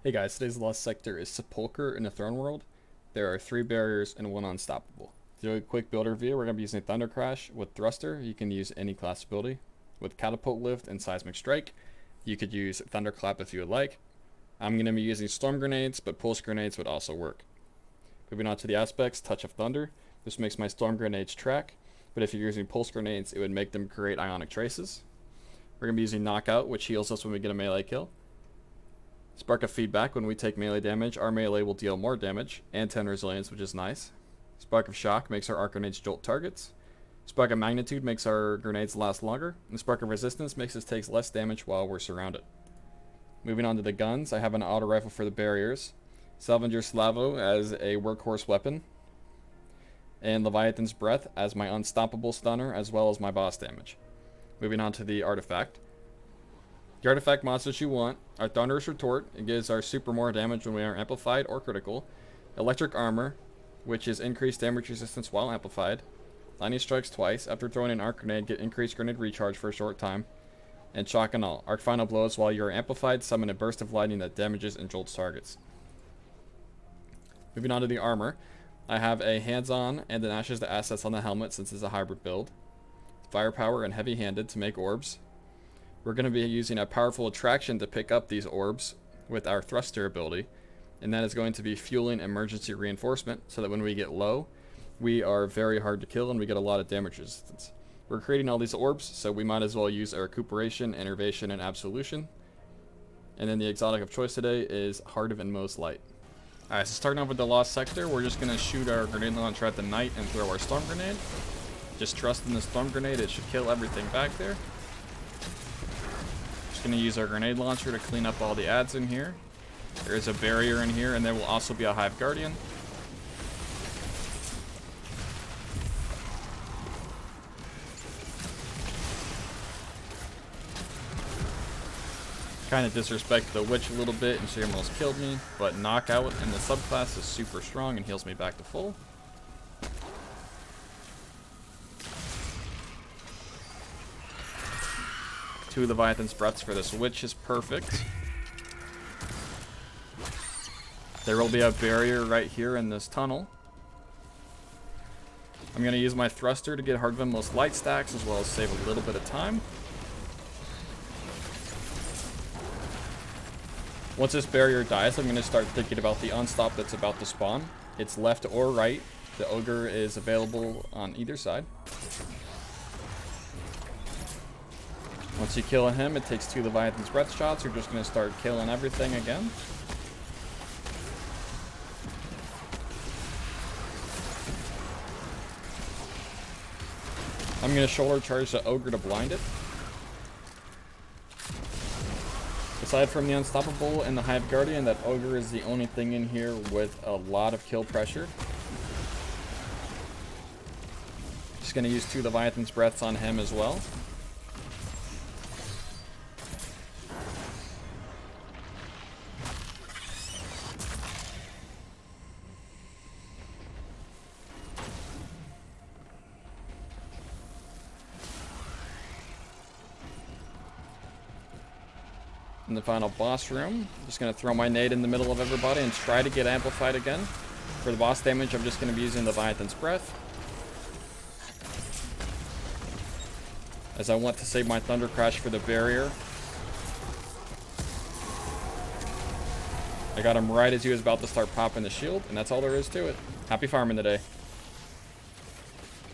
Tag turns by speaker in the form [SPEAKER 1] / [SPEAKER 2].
[SPEAKER 1] Hey guys, today's lost sector is Sepulcher in the Throne World. There are 3 barriers and 1 unstoppable. To do a quick build review, we're going to be using Thunder Crash. With Thruster, you can use any class ability. With Catapult Lift and Seismic Strike, you could use Thunderclap if you would like. I'm going to be using Storm Grenades, but Pulse Grenades would also work. Moving on to the aspects, Touch of Thunder. This makes my Storm Grenades track, but if you're using Pulse Grenades, it would make them create Ionic Traces. We're going to be using Knockout, which heals us when we get a melee kill. Spark of Feedback, when we take melee damage, our melee will deal more damage, and 10 resilience, which is nice. Spark of Shock makes our arc grenades jolt targets. Spark of Magnitude makes our grenades last longer, and Spark of Resistance makes us take less damage while we're surrounded. Moving on to the guns, I have an auto rifle for the barriers, Salvager Slavo as a workhorse weapon, and Leviathan's Breath as my unstoppable stunner, as well as my boss damage. Moving on to the artifact. The artifact monsters you want are Thunderous Retort. It gives our super more damage when we are amplified or critical. Electric Armor, which is increased damage resistance while amplified. Lightning Strikes twice. After throwing an arc grenade, get increased grenade recharge for a short time. And Shock and All. Arc Final Blows while you are amplified. Summon a burst of lightning that damages and jolts targets. Moving on to the armor. I have a hands-on and an Ashes to Assets on the helmet since it's a hybrid build. Firepower and heavy-handed to make orbs. We're going to be using a powerful attraction to pick up these orbs with our thruster ability, and that is going to be fueling emergency reinforcement so that when we get low, we are very hard to kill and we get a lot of damage resistance. We're creating all these orbs, so we might as well use our recuperation, enervation, and absolution. And then the exotic of choice today is Heart of Inmost Light. Alright, so starting off with the lost sector, we're just going to shoot our grenade launcher at the knight and throw our storm grenade. Just trust in the storm grenade, it should kill everything back there. Going to use our grenade launcher to clean up all the ads in here. There is a barrier in here, and there will also be a Hive Guardian. Kind of disrespect the witch a little bit, and she almost killed me, but Knockout in the subclass is super strong and heals me back to full. Two Leviathan's Breaths for this witch is perfect. There will be a barrier right here in this tunnel. I'm going to use my thruster to get Heart of Inmost Light stacks as well as save a little bit of time. Once this barrier dies, I'm going to start thinking about the unstop that's about to spawn. It's left or right. The ogre is available on either side. Once you kill him, it takes 2 Leviathan's Breath shots. You're just going to start killing everything again. I'm going to shoulder charge the ogre to blind it. Aside from the Unstoppable and the Hive Guardian, that ogre is the only thing in here with a lot of kill pressure. Just going to use 2 Leviathan's Breaths on him as well. In the final boss room, just going to throw my nade in the middle of everybody and try to get amplified again. For the boss damage, I'm just going to be using Leviathan's Breath, as I want to save my Thunder Crash for the barrier. I got him right as he was about to start popping the shield, and that's all there is to it. Happy farming today.